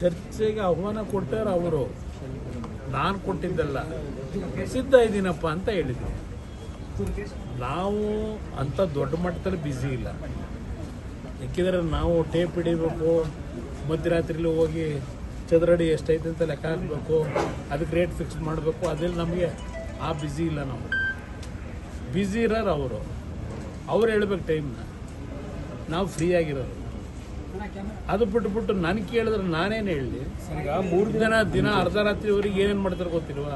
ಚರ್ಚೆಗೆ ಆಹ್ವಾನ ಕೊಟ್ಟರು ಅವರು, ನಾನು ಕೊಟ್ಟಿದ್ದಲ್ಲ. ಸಿದ್ಧ ಇದ್ದೀನಪ್ಪ ಅಂತ ಹೇಳಿದ್ವಿ. ನಾವು ಅಂಥ ದೊಡ್ಡ ಮಟ್ಟದಲ್ಲಿ ಬ್ಯುಸಿ ಇಲ್ಲ. ಯಾಕೆಂದರೆ ನಾವು ಟೇಪ್ ಹಿಡಿಬೇಕು, ಮಧ್ಯರಾತ್ರಿಲಿ ಹೋಗಿ ಚದರಡಿ ಎಷ್ಟೈತೆ ಅಂತ ಲೆಕ್ಕ ಹಾಕಬೇಕು, ಅದಕ್ಕೆ ರೇಟ್ ಫಿಕ್ಸ್ ಮಾಡಬೇಕು. ಅದೆಲ್ಲ ನಮಗೆ ಆ ಬ್ಯುಸಿ ಇಲ್ಲ. ನಾವು ಬ್ಯುಸಿ ಇರೋರು ಅವ್ರು ಹೇಳ್ಬೇಕು ಟೈಮ್ನ, ನಾವು ಫ್ರೀ ಆಗಿರೋರು. ಅದು ಬಿಟ್ಬಿಟ್ಟು ನನಗೆ ಕೇಳಿದ್ರೆ ನಾನೇನು ಹೇಳಲಿ? ಈಗ 3 ದಿನ ಅರ್ಧ ರಾತ್ರಿವರೆಗೆ ಏನೇನು ಮಾಡ್ತಾರೆ ಗೊತ್ತಿಲ್ವಾ?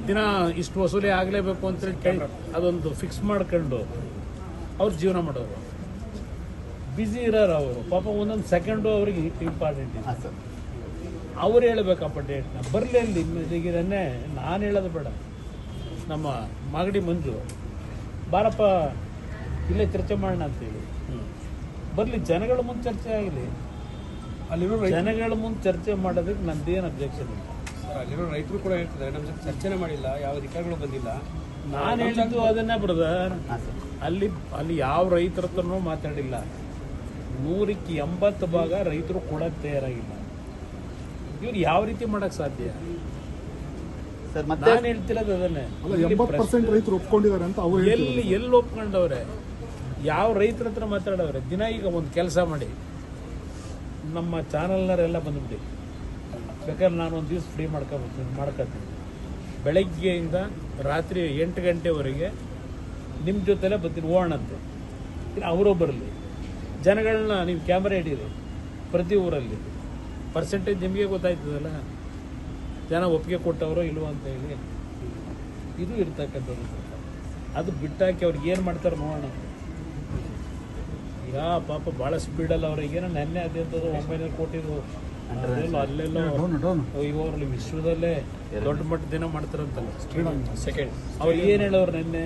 ದಿನ ಇಷ್ಟು ವಸೂಲಿ ಆಗಲೇಬೇಕು ಅಂತೇಳಿ ಅದೊಂದು ಫಿಕ್ಸ್ ಮಾಡ್ಕೊಂಡು ಅವ್ರು ಜೀವನ ಮಾಡೋರು. ಬ್ಯುಸಿ ಇರೋರು ಅವರು. ಪಾಪ ಒಂದೊಂದು ಸೆಕೆಂಡು ಅವ್ರಿಗೆ ಇಂಪಾರ್ಟೆಂಟ್ ಇದೆ. ಅವ್ರು ಹೇಳ್ಬೇಕಪ್ಪ ಡೇಟ್ನ. ಬರಲಿ ಅಲ್ಲಿ ಈಗಿರನ್ನೇ ನಾನು ಹೇಳೋದು ಬೇಡ. ನಮ್ಮ ಮಾಗಡಿ ಮಂಜು ಬಾರಪ್ಪ ಇಲ್ಲೇ ಚರ್ಚೆ ಮಾಡೋಣ ಅಂತೇಳಿ ಬರಲಿ. ಜನಗಳ ಮುಂದೆ ಚರ್ಚೆ ಆಗಲಿ. ಅಲ್ಲಿರೋ ಜನಗಳ ಮುಂದೆ ಚರ್ಚೆ ಮಾಡೋದಕ್ಕೆ ನಂದೇನು ಅಬ್ಜೆಕ್ಷನ್ ಇಲ್ಲ. ಅಲ್ಲಿರೋ ರೈತರು ಕೂಡ ಹೇಳ್ತಿದ್ದಾರೆ, ನಮ್ಮ ಜೊತೆ ಚರ್ಚೆನೇ ಮಾಡಿಲ್ಲ, ಯಾವ ಅಧಿಕಾರಿಗಳು ಬಂದಿಲ್ಲ. ನಾನು ಹೇಳಿದ್ದು ಅದನ್ನೇ ಬ್ರದರ್. ಅಲ್ಲಿ ಯಾವ ರೈತರ ಹತ್ರನೂ ಮಾತಾಡಿಲ್ಲ. 100ಕ್ಕೆ 80 ಭಾಗ ರೈತರು ಕೊಡಕ್ಕೆ ತಯಾರಾಗಿಲ್ಲ. ಇವ್ರು ಯಾವ ರೀತಿ ಮಾಡಕ್ ಸಾಧ್ಯ? ನಾನು ಹೇಳ್ತಿರೋದು ಅದನ್ನೇ. 80% ರೈತರು ಒಪ್ಕೊಂಡಿದ್ದಾರೆ ಅಂತ ಅವರು ಎಲ್ಲಿ ಒಪ್ಕೊಂಡವ್ರೆ? ಯಾವ ರೈತರ ಹತ್ರ ಮಾತಾಡವ್ರೆ? ದಿನ ಈಗ ಒಂದು ಕೆಲಸ ಮಾಡಿ, ನಮ್ಮ ಚಾನಲ್ನವರೆಲ್ಲ ಬಂದ್ಬಿಡಿ, ಬೇಕಾದ್ರೆ ನಾನು ಒಂದು ದಿವಸ ಫ್ರೀ ಮಾಡ್ಕೊತೀನಿ. ಬೆಳಗ್ಗೆಯಿಂದ ರಾತ್ರಿ 8 ಗಂಟೆವರೆಗೆ ನಿಮ್ಮ ಜೊತೆಲೇ ಬರ್ತೀನಿ, ಹೋಗೋಣಂತೆ. ಅವರೂ ಬರಲಿ. ಜನಗಳನ್ನ ನೀವು ಕ್ಯಾಮ್ರಾ ಹಿಡೀರಿ ಪ್ರತಿ ಊರಲ್ಲಿ. ಪರ್ಸೆಂಟೇಜ್ ನಿಮಗೆ ಗೊತ್ತಾಯ್ತದಲ್ಲ, ಜನ ಒಪ್ಪಿಗೆ ಕೊಟ್ಟವರು ಇಲ್ವೋ ಅಂತ ಹೇಳಿ. ಇದು ಇರ್ತಕ್ಕಂಥದ್ದು. ಅದು ಬಿಟ್ಟಾಕಿ ಅವ್ರಿಗೆ ಏನು ಮಾಡ್ತಾರೆ ನೋಡೋಣ. ಈಗ ಪಾಪ ಭಾಳ ಸ್ಪೀಡಲ್ಲಿ ಅವ್ರಿಗೇನೋ ನೆನ್ನೆ ಅದೇಂಥದ್ದು 900 ಕೋಟಿದು ಅಲ್ಲೆಲ್ಲೋ ಇವರು ವಿಶ್ವದಲ್ಲೇ ದೊಡ್ಡ ಮಟ್ಟದೇನೋ ಮಾಡ್ತಾರಂತಲ್ಲ ಸೆಕೆಂಡ್. ಅವ್ರು ಏನು ಹೇಳೋರು ನೆನ್ನೆ?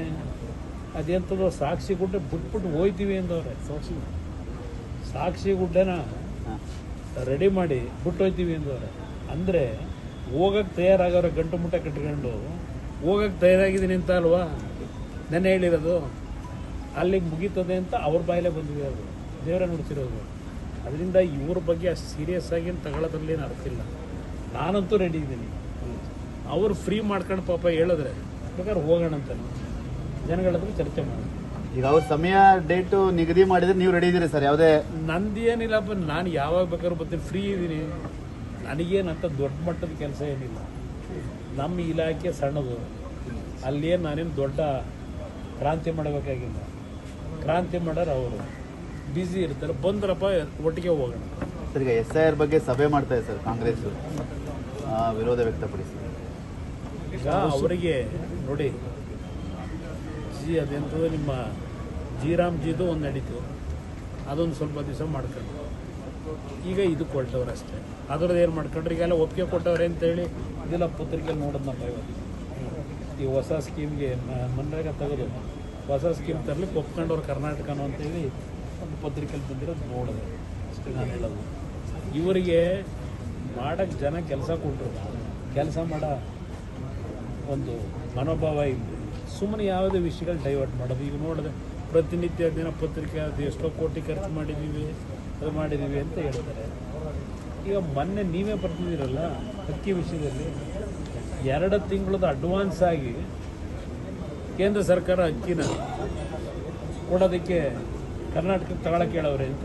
ಅದೆಂಥದ್ದು ಸಾಕ್ಷಿ ಗುಡ್ಡೆ ಬಿಟ್ಬಿಟ್ಟು ಹೋಯ್ತೀವಿ ಅಂದವ್ರೆ. ಸಾಕ್ಷಿ ಗುಡ್ಡೆನ ರೆಡಿ ಮಾಡಿ ಬಿಟ್ಟು ಹೋಯ್ತೀವಿ ಅಂದವ್ರೆ. ಅಂದರೆ ಹೋಗಕ್ಕೆ ತಯಾರಾಗವ್ರೆ, ಗಂಟು ಮುಟ್ಟ ಕಟ್ಕೊಂಡು ಹೋಗಕ್ಕೆ ತಯಾರಾಗಿದ್ದೀನಿ ಅಂತ ಅಲ್ವಾ ನೆನ್ನೆ ಹೇಳಿರೋದು. ಅಲ್ಲಿಗೆ ಮುಗೀತದೆ ಅಂತ ಅವ್ರ ಬಾಯಲ್ಲೇ ಬಂದಿದೆ. ಅದು ದೇವರೇ ನೋಡ್ತಿರೋದು. ಅದರಿಂದ ಇವ್ರ ಬಗ್ಗೆ ಅಷ್ಟು ಸೀರಿಯಸ್ ಆಗಿ ತಗೊಳ್ಳೋದ್ರಲ್ಲಿ ಏನು ಅರ್ಥ ಇಲ್ಲ. ನಾನಂತೂ ರೆಡಿ ಇದ್ದೀನಿ. ಅವರು ಫ್ರೀ ಮಾಡ್ಕೊಂಡು ಪಾಪ ಹೇಳಿದ್ರೆ ಬೇಕಾದ್ರೆ ಹೋಗೋಣ ಅಂತ ಜನಗಳ ಹತ್ರ ಚರ್ಚೆ ಮಾಡಿ. ಈಗ ಅವ್ರ ಸಮಯ ಡೇಟು ನಿಗದಿ ಮಾಡಿದ್ರೆ ನೀವು ರೆಡಿ ಇದ್ದೀರಿ ಸರ್? ಯಾವುದೇ ನಂದೇನಿಲ್ಲಪ್ಪ, ನಾನು ಯಾವಾಗ ಬೇಕಾದ್ರೂ ಬರ್ತೀನಿ, ಫ್ರೀ ಇದ್ದೀನಿ. ನನಗೇನಂತ ದೊಡ್ಡ ಮಟ್ಟದ ಕೆಲಸ ಏನಿಲ್ಲ. ನಮ್ಮ ಇಲಾಖೆ ಸಣ್ಣದು, ಅಲ್ಲೇನು ನಾನೇನು ದೊಡ್ಡ ಕ್ರಾಂತಿ ಮಾಡಬೇಕಾಗಿಲ್ಲ. ಕ್ರಾಂತಿ ಮಾಡೋರು ಅವರು ಬ್ಯುಸಿ ಇರ್ತಾರೆ. ಬಂದ್ರಪ್ಪ ಒಟ್ಟಿಗೆ ಹೋಗೋಣ. ಸರ್, ಈಗ SIR ಬಗ್ಗೆ ಸಭೆ ಮಾಡ್ತಾ ಇದೆ ಸರ್ ಕಾಂಗ್ರೆಸ್, ವಿರೋಧ ವ್ಯಕ್ತಪಡಿಸಿ. ಈಗ ಅವರಿಗೆ ನೋಡಿ, ಅದೆಂಥದ್ದು ನಿಮ್ಮ ಜೀರಾಮ್ಜಿದು ಒಂದು ನಡೀತು, ಅದೊಂದು ಸ್ವಲ್ಪ ದಿವಸ ಮಾಡ್ಕೊಂಡು ಈಗ ಇದಕ್ಕೆ ಹೊರಟವ್ರು ಅಷ್ಟೇ. ಅದ್ರದ್ದು ಏನು ಮಾಡ್ಕೊಂಡ್ರೆ ಈಗೆಲ್ಲ ಒಪ್ಪಿಗೆ ಕೊಟ್ಟವ್ರೆ ಅಂತೇಳಿ ಇದೆಲ್ಲ ಪತ್ರಿಕೆಯಲ್ಲಿ ನೋಡೋದಪ್ಪ. ಇವತ್ತು ಈ ಹೊಸ ಸ್ಕೀಮ್ಗೆ ಮನ್ರೇಗಾ ತೆಗೆದು ಹೊಸ ಸ್ಕೀಮ್ ತರಲಿಕ್ಕೆ ಒಪ್ಕೊಂಡವ್ರು ಕರ್ನಾಟಕನೋ ಅಂತೇಳಿ ಒಂದು ಪತ್ರಿಕೆಯಲ್ಲಿ ಬಂದಿರೋದು ನೋಡಿದೆ ಅಷ್ಟೇ. ನಾನು ಹೇಳೋದು ಇವರಿಗೆ ಮಾಡೋಕ್ಕೆ ಜನ ಕೆಲಸ ಕೊಟ್ಟರು, ಕೆಲಸ ಮಾಡೋ ಒಂದು ಮನೋಭಾವ ಇಲ್ಲ. ಸುಮ್ಮನೆ ಯಾವುದೇ ವಿಷಯಗಳು ಡೈವರ್ಟ್ ಮಾಡೋದು. ಈಗ ನೋಡಿದೆ ಪ್ರತಿನಿತ್ಯ ದಿನ ಪತ್ರಿಕೆ ಅದು ಎಷ್ಟೋ ಕೋಟಿ ಖರ್ಚು ಮಾಡಿದ್ದೀವಿ, ಅದು ಮಾಡಿದ್ದೀವಿ ಅಂತ ಹೇಳ್ತಾರೆ. ಈಗ ಮೊನ್ನೆ ನೀವೇ ಬರ್ತಿದ್ದೀರಲ್ಲ ಅಕ್ಕಿ ವಿಷಯದಲ್ಲಿ, 2 ತಿಂಗಳದ ಅಡ್ವಾನ್ಸ್ ಆಗಿ ಕೇಂದ್ರ ಸರ್ಕಾರ ಅಕ್ಕಿನ ಕೊಡೋದಕ್ಕೆ ಕರ್ನಾಟಕಕ್ಕೆ ತಗೊಳಕ್ಕೆ ಹೇಳವ್ರೆ ಅಂತ.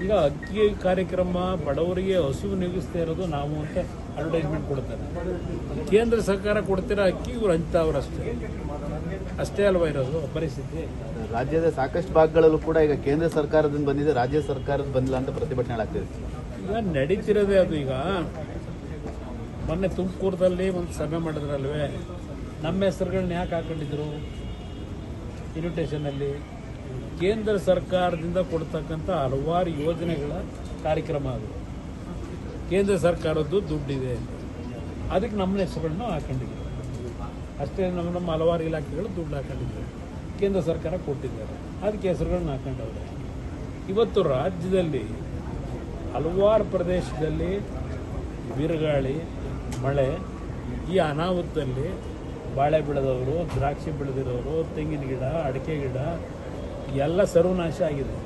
ಈಗ ಅಕ್ಕಿ ಕಾರ್ಯಕ್ರಮ ಬಡವರಿಗೆ ಹಸಿವು ನೀಗಿಸ್ತಾ ಇರೋದು ನಾವು ಅಂತ ಅಡ್ವರ್ಟೈಸ್ಮೆಂಟ್ ಕೊಡ್ತಾರೆ. ಕೇಂದ್ರ ಸರ್ಕಾರ ಕೊಡ್ತಿರೋ ಅಕ್ಕಿ ಇವ್ರು ಹಂಚ್ತಾವ್ರು ಅಷ್ಟೇ ಅಲ್ವಾ ಇರೋದು ಪರಿಸ್ಥಿತಿ. ರಾಜ್ಯದ ಸಾಕಷ್ಟು ಭಾಗಗಳಲ್ಲೂ ಕೂಡ ಈಗ ಕೇಂದ್ರ ಸರ್ಕಾರದಿಂದ ಬಂದಿದೆ, ರಾಜ್ಯ ಸರ್ಕಾರದ ಬಂದಿಲ್ಲ ಅಂತ ಪ್ರತಿಭಟನೆಗಳಾಗ್ತಿದೆ. ಈಗ ನಡೀತಿರೋದೇ ಅದು. ಈಗ ಮೊನ್ನೆ ತುಮಕೂರದಲ್ಲಿ ಒಂದು ಸಭೆ ಮಾಡಿದ್ರಲ್ವೇ, ನಮ್ಮ ಹೆಸರುಗಳನ್ನ ಯಾಕೆ ಹಾಕೊಂಡಿದ್ರು ಇನ್ವಿಟೇಷನಲ್ಲಿ? ಕೇಂದ್ರ ಸರ್ಕಾರದಿಂದ ಕೊಡ್ತಕ್ಕಂಥ ಹಲವಾರು ಯೋಜನೆಗಳ ಕಾರ್ಯಕ್ರಮ ಅದು. ಕೇಂದ್ರ ಸರ್ಕಾರದ್ದು ದುಡ್ಡಿದೆ, ಅದಕ್ಕೆ ನಮ್ಮ ಹೆಸರುಗಳನ್ನ ಹಾಕೊಂಡಿದ್ರು ಅಷ್ಟೇ. ನಮ್ಮ ಹಲವಾರು ಇಲಾಖೆಗಳು ದುಡ್ಡು ಹಾಕೊಂಡಿದ್ದಾರೆ, ಕೇಂದ್ರ ಸರ್ಕಾರ ಕೊಟ್ಟಿದ್ದಾರೆ, ಅದಕ್ಕೆ ಹೆಸರುಗಳನ್ನ ಹಾಕೊಂಡವ್ರೆ. ಇವತ್ತು ರಾಜ್ಯದಲ್ಲಿ ಹಲವಾರು ಪ್ರದೇಶದಲ್ಲಿ ಬಿರುಗಾಳಿ ಮಳೆ, ಈ ಅನಾಹುತದಲ್ಲಿ ಬಾಳೆ ಬೆಳೆದವರು, ದ್ರಾಕ್ಷಿ ಬೆಳೆದಿರೋರು, ತೆಂಗಿನ ಗಿಡ, ಅಡಿಕೆ ಗಿಡ ಎಲ್ಲ ಸರ್ವನಾಶ ಆಗಿದೆ.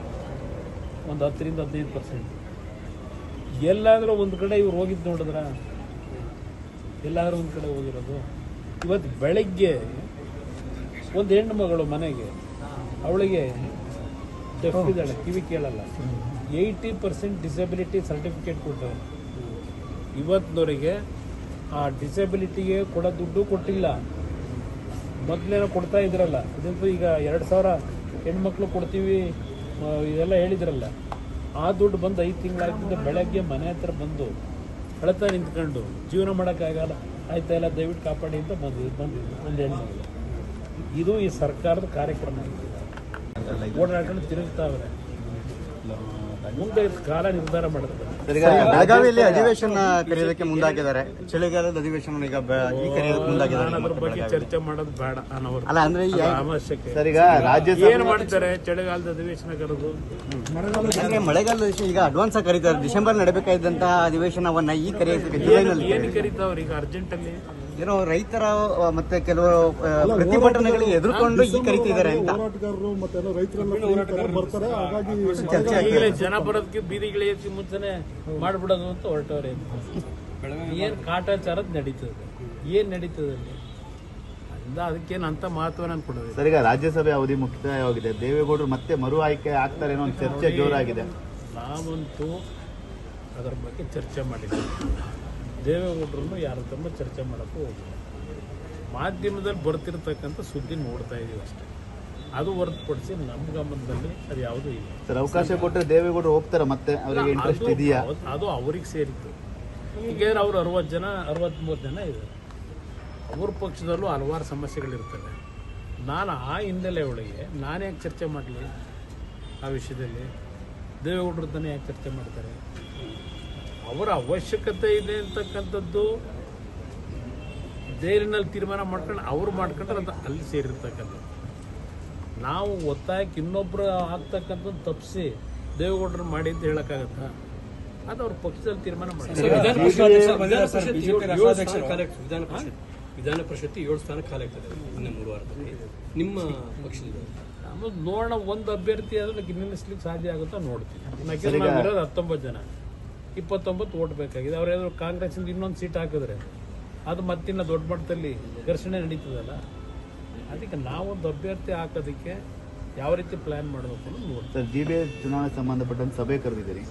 ಒಂದು 10 ರಿಂದ 15%. ಎಲ್ಲಾದರೂ ಒಂದು ಕಡೆ ಇವ್ರು ಹೋಗಿದ್ದು ನೋಡಿದ್ರ? ಎಲ್ಲಾದ್ರೂ ಒಂದು ಕಡೆ ಹೋಗಿರೋದು? ಇವತ್ತು ಬೆಳಗ್ಗೆ ಒಂದು ಹೆಣ್ಣು ಮಗಳು ಮನೆಗೆ, ಅವಳಿಗೆ ಡೆಫ್ ಇದ್ದಾಳೆ, ಕಿವಿ ಕೇಳಲ್ಲ, 80% ಡಿಸಬಿಲಿಟಿ ಸರ್ಟಿಫಿಕೇಟ್ ಕೊಟ್ಟರು. ಇವತ್ತಿನವರೆಗೆ ಆ ಡಿಸಬಿಲಿಟಿಗೆ ಕೊಡೋ ದುಡ್ಡು ಕೊಟ್ಟಿಲ್ಲ. ಮೊದಲೇನೋ ಕೊಡ್ತಾ ಇದ್ರಲ್ಲ, ಅದಂತೂ ಈಗ 2000 ಹೆಣ್ಮಕ್ಳು ಕೊಡ್ತೀವಿ ಇದೆಲ್ಲ ಹೇಳಿದ್ರಲ್ಲ, ಆ ದುಡ್ಡು ಬಂದು 5 ತಿಂಗಳಾಗ್ತಿದ್ದ ಬೆಳಗ್ಗೆ ಮನೆ ಹತ್ರ ಬಂದು ಅಳ್ತಾ ನಿಂತ್ಕೊಂಡು ಜೀವನ ಮಾಡೋಕ್ಕಾಗಲ್ಲ, ಆಯ್ತಾ ಇಲ್ಲ ದಯವಿಟ್ಟು ಕಾಪಾಡಿ ಅಂತ ಬಂದಿದ್ದು ಒಂದು ಹೆಣ್ಮಗಳು. ಇದು ಈ ಸರ್ಕಾರದ ಕಾರ್ಯಕ್ರಮ. ಓಡಾಡ್ಕೊಂಡು ತಿರುಗ್ತಾವ್ರೆ. ಮುಂದೆ ಕಾಲ ನಿರ್ಧಾರ ಮಾಡಿದ್ರೆ ಬೆಳಗಾವಿಯಲ್ಲಿ ಅಧಿವೇಶನ ಕರೆಯೋದಕ್ಕೆ ಮುಂದಾಗಿದ್ದಾರೆ. ಚಳಿಗಾಲದ ಅಧಿವೇಶನ ಈಗ ಕರೆಯೋದಕ್ಕೆ ಮುಂದಾಗಿದ್ದಾರೆ. ಅದ್ರ ಬಗ್ಗೆ ಚರ್ಚೆ ಮಾಡೋದು ಬೇಡ ಅನ್ನೋರು. ಅಲ್ಲ ಅಂದ್ರೆ ಅವಶ್ಯಕ. ಸರ್, ಈಗ ರಾಜ್ಯಸಭೆ ಏನ್ ಮಾಡ್ತಾರೆ ಚಳಿಗಾಲದ ಅಧಿವೇಶನ ಕರೆದು? ಮಳೆಗಾಲದ ಅಧಿವೇಶನ ಈಗ ಅಡ್ವಾನ್ಸ್ ಆಗಿ ಕರೀತಾರೆ. ಡಿಸೆಂಬರ್ ನಡೆಬೇಕಾದಂತಹ ಅಧಿವೇಶನವನ್ನ ಈ ಕರೆಯೋದಕ್ಕೆ ಜುಲೈನಲ್ಲಿ ಏನು ಕರೀತಾವ್ರಿ ಈಗ ಅರ್ಜೆಂಟ್ ಅಲ್ಲಿ? ಏನೋ ರೈತರ ಮತ್ತೆ ಕೆಲವರು ಪ್ರತಿಭಟನೆಗಳಿಗೆ ಎದುರುಕೊಂಡು ಈ ಕರೀತಿದ್ದಾರೆ ಅಂತ. ಹೋರಾಟಗಾರರು ಮತ್ತೆ ರೈತರೆಲ್ಲ ಬರ್ತಾರೆ, ಹಾಗಾಗಿ ಈಗಲೇ ಜನ ಬರೋದಕ್ಕೆ ಬೀದಿಗಳಿಗೆ ಮುಂಚೆನೆ ಮಾಡ್ಬಿಡೋದು ಅಂತ ಹೊರಟವ್ರೆ. ಏನ್ ಕಾಟಾಚಾರದ್ ನಡೀತದೆ? ಏನ್ ನಡೀತದೆ ಅಲ್ಲಿ? ಅದಕ್ಕೇನು ಅಂತ ಮಹತ್ವ ನಾನು ಕೊಡೋದು. ಸರ್, ಈಗ ರಾಜ್ಯಸಭೆ ಅವಧಿ ಮುಕ್ತಾಯವಾಗಿದೆ. ದೇವೇಗೌಡರು ಮತ್ತೆ ಮರು ಆಯ್ಕೆ ಆಗ್ತಾರೆ ಅನ್ನೋ ಒಂದು ಚರ್ಚೆ ಜೋರಾಗಿದೆ. ನಾವಂತೂ ಅದರ ಬಗ್ಗೆ ಚರ್ಚೆ ಮಾಡಿದ್ದೀವಿ. ದೇವೇಗೌಡರನ್ನು ಯಾರ ತಮ್ಮ ಚರ್ಚೆ ಮಾಡೋಕ್ಕೂ ಹೋಗಿಲ್ಲ. ಮಾಧ್ಯಮದಲ್ಲಿ ಬರ್ತಿರ್ತಕ್ಕಂಥ ಸುದ್ದಿ ನೋಡ್ತಾ ಇದೀವಿ ಅಷ್ಟೇ. ಅದು ಹೊರತುಪಡಿಸಿ ನಮ್ಮ ಗಮನದಲ್ಲಿ ಅದು ಯಾವುದೂ ಇಲ್ಲ. ಸರ್, ಅವಕಾಶ ಕೊಟ್ಟರೆ ದೇವೇಗೌಡರು ಹೋಗ್ತಾರೆ ಮತ್ತೆ? ಅವರಿಗೆ ಇಂಟ್ರೆಸ್ಟ್ ಇದೆಯಾ? ಅದು ಅವ್ರಿಗೆ ಸೇರಿತ್ತು. ಈಗೇನು ಅವರು 60 ಜನ 63 ಜನ ಇದ್ದಾರೆ. ಅವ್ರ ಪಕ್ಷದಲ್ಲೂ ಹಲವಾರು ಸಮಸ್ಯೆಗಳಿರ್ತವೆ. ನಾನು ಆ ಹಿನ್ನೆಲೆ ಒಳಗೆ ನಾನು ಯಾಕೆ ಚರ್ಚೆ ಮಾಡಲಿ ಆ ವಿಷಯದಲ್ಲಿ? ದೇವೇಗೌಡರು ತಾನೇ ಯಾಕೆ ಚರ್ಚೆ ಮಾಡ್ತಾರೆ? ಅವರ ಅವಶ್ಯಕತೆ ಇದೆ ಅಂತಕ್ಕಂಥದ್ದು ದೇರಿನಲ್ಲಿ ತೀರ್ಮಾನ ಮಾಡ್ಕೊಂಡು ಅವ್ರು ಮಾಡ್ಕೊಂಡ್ರೆ ಅದು ಅಲ್ಲಿ ಸೇರಿರ್ತಕ್ಕಂಥದ್ದು. ನಾವು ಒತ್ತಾಯಕ್ಕೆ ಇನ್ನೊಬ್ಬರು ಆಗ್ತಕ್ಕಂಥದ್ದು ತಪ್ಪಿಸಿ ದೇವೇಗೌಡರು ಮಾಡಿ ಅಂತ ಹೇಳೋಕ್ಕಾಗತ್ತಾ? ಅದು ಅವ್ರ ಪಕ್ಷದಲ್ಲಿ ತೀರ್ಮಾನ ಮಾಡ್ತಾರೆ. ವಿಧಾನ ಪರಿಷತ್ 7 ಸ್ಥಾನ ಖಾಲಿ ಆಗ್ತದೆ ಇನ್ನು 3 ವಾರದಲ್ಲಿ. ನಿಮ್ಮ ಪಕ್ಷದಿಂದ ನಮ್ಮದು ನೋಡೋಣ, ಒಂದು ಅಭ್ಯರ್ಥಿ ಆದ್ರೆ ನಿಲ್ಲಿಸ್ಲಿಕ್ಕೆ ಸಾಧ್ಯ ಆಗುತ್ತಾ ನೋಡ್ತೀವಿ. ನಾವಿರೋದು 19 ಜನ, 29 ಓಟ್ ಬೇಕಾಗಿದೆ. ಅವ್ರೇನಾದ್ರು ಕಾಂಗ್ರೆಸ್ಸಿಂದ ಇನ್ನೊಂದು ಸೀಟ್ ಹಾಕಿದ್ರೆ ಅದು ಮತ್ತಿನ್ನ ದೊಡ್ಡ ಮಟ್ಟದಲ್ಲಿ ಘರ್ಷಣೆ ನಡೀತದಲ್ಲ. ಅದಕ್ಕೆ ನಾವೊಂದು ಅಭ್ಯರ್ಥಿ ಹಾಕೋದಕ್ಕೆ ಯಾವ ರೀತಿ ಪ್ಲಾನ್ ಮಾಡಬೇಕು ಅನ್ನೋದು ನೋಡಿ. ಸರ್, GBS ಚುನಾವಣೆ ಸಂಬಂಧಪಟ್ಟಂತೆ ಸಭೆ ಕರೆದಿದ್ದೀರಿ.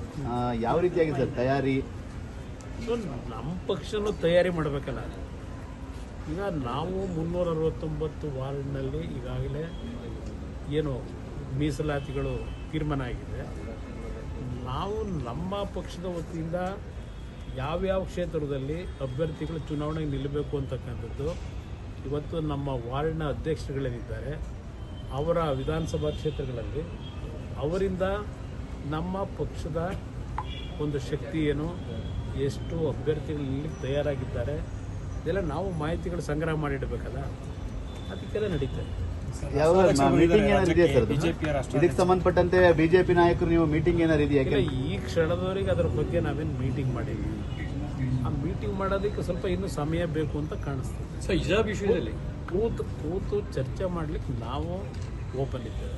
ಯಾವ ರೀತಿಯಾಗಿ ಸರ್ ತಯಾರಿ? ನಮ್ಮ ಪಕ್ಷನೂ ತಯಾರಿ ಮಾಡಬೇಕಲ್ಲ. ಈಗ ನಾವು 369 ವಾರ್ಡ್ನಲ್ಲಿ ಈಗಾಗಲೇ ಏನು ಮೀಸಲಾತಿಗಳು ತೀರ್ಮಾನ ಆಗಿದೆ. ನಾವು ನಮ್ಮ ಪಕ್ಷದ ವತಿಯಿಂದ ಯಾವ್ಯಾವ ಕ್ಷೇತ್ರದಲ್ಲಿ ಅಭ್ಯರ್ಥಿಗಳು ಚುನಾವಣೆಗೆ ನಿಲ್ಲಬೇಕು ಅಂತಕ್ಕಂಥದ್ದು ಇವತ್ತು ನಮ್ಮ ವಾರ್ಡ್ನ ಅಧ್ಯಕ್ಷರುಗಳೇನಿದ್ದಾರೆ ಅವರ ವಿಧಾನಸಭಾ ಕ್ಷೇತ್ರಗಳಲ್ಲಿ ಅವರಿಂದ ನಮ್ಮ ಪಕ್ಷದ ಒಂದು ಶಕ್ತಿ ಏನು, ಎಷ್ಟು ಅಭ್ಯರ್ಥಿಗಳು ನಿಲ್ಲಕ್ಕೆ ತಯಾರಾಗಿದ್ದಾರೆ, ಇದೆಲ್ಲ ನಾವು ಮಾಹಿತಿಗಳು ಸಂಗ್ರಹ ಮಾಡಿಡಬೇಕಲ್ಲ. ಅದಕ್ಕೆಲ್ಲ ನಡೀತದೆ. ಯಾವ ಮೀಟಿಂಗ್ ಏನಾದ್ರು ಇದೆಯಾ ಸರ್? ಇದಕ್ಕೆ ಸಂಬಂಧಪಟ್ಟಂತೆ ಬಿಜೆಪಿ ನಾಯಕರು ನೀವು ಮೀಟಿಂಗ್ ಏನಾರು ಇದೆಯಾ? ಈ ಕ್ಷಣದವರೆಗೆ ಅದರ ಬಗ್ಗೆ ನಾವೇನು ಮೀಟಿಂಗ್ ಮಾಡಿದ್ವಿ. ಆ ಮೀಟಿಂಗ್ ಮಾಡೋದಕ್ಕೆ ಸ್ವಲ್ಪ ಇನ್ನೂ ಸಮಯ ಬೇಕು ಅಂತ ಕಾಣಿಸ್ತದೆ. ಸೊ ಹಿಜಾಬ್ ವಿಷಯದಲ್ಲಿ ಕೂತು ಚರ್ಚೆ ಮಾಡ್ಲಿಕ್ಕೆ ನಾವು ಓಪನ್ ಇದ್ದೇವೆ.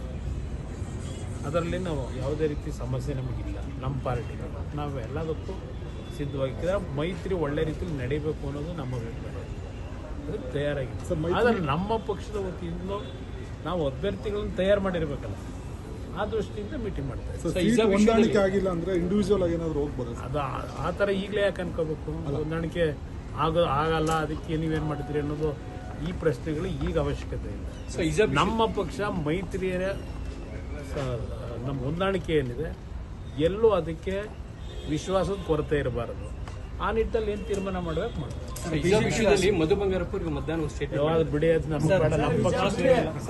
ಅದರಲ್ಲಿ ನಾವು ಯಾವುದೇ ರೀತಿ ಸಮಸ್ಯೆ ನಮಗಿಲ್ಲ. ನಮ್ಮ ಪಾರ್ಟಿ ನಾವು ಎಲ್ಲದಕ್ಕೂ ಸಿದ್ಧವಾಗಿದ್ದರೆ ಮೈತ್ರಿ ಒಳ್ಳೆ ರೀತಿಯಲ್ಲಿ ನಡೀಬೇಕು ಅನ್ನೋದು ನಮ್ಮ ಅಭಿಪ್ರಾಯ. ಅದಕ್ಕೆ ತಯಾರಾಗಿದೆ. ಆದರೆ ನಮ್ಮ ಪಕ್ಷದ ವತಿಯಿಂದ ನಾವು ಅಭ್ಯರ್ಥಿಗಳನ್ನು ತಯಾರು ಮಾಡಿರ್ಬೇಕಲ್ಲ, ಆ ದೃಷ್ಟಿಯಿಂದ ಮೀಟಿಂಗ್ ಮಾಡ್ತಾರೆ. ಹೊಂದಾಣಿಕೆ ಆಗಿಲ್ಲ ಅಂದ್ರೆ ಇಂಡಿವಿಜುವಲ್ ಆಗಿ ಏನಾದ್ರು ಹೋಗ್ಬೋದು. ಅದು ಆ ಥರ ಈಗಲೇ ಯಾಕೆ ಅನ್ಕೋಬೇಕು? ಹೊಂದಾಣಿಕೆ ಆಗಲ್ಲ, ಅದಕ್ಕೆ ನೀವೇನು ಮಾಡಿದ್ರಿ ಅನ್ನೋದು ಈ ಪ್ರಶ್ನೆಗಳು ಈಗ ಅವಶ್ಯಕತೆ ಇಲ್ಲ. ನಮ್ಮ ಪಕ್ಷ ಮೈತ್ರಿಯ ನಮ್ಮ ಹೊಂದಾಣಿಕೆ ಏನಿದೆ ಎಲ್ಲೂ ಅದಕ್ಕೆ ವಿಶ್ವಾಸದ ಕೊರತೆ ಇರಬಾರದು. ಆ ನಿಟ್ಟಲ್ಲಿ ಏನು ತೀರ್ಮಾನ ಮಾಡಬೇಕು ಮಾಡ್ತಾರೆ. ವಿಷಯದಲ್ಲಿ ಮಧು ಬಂಗಾರಪ್ಪ ಮತದಾನ ಯಾವಾಗ ಬಿಡಿ, ಅದು ನಮ್ಮ ಪಕ್ಷ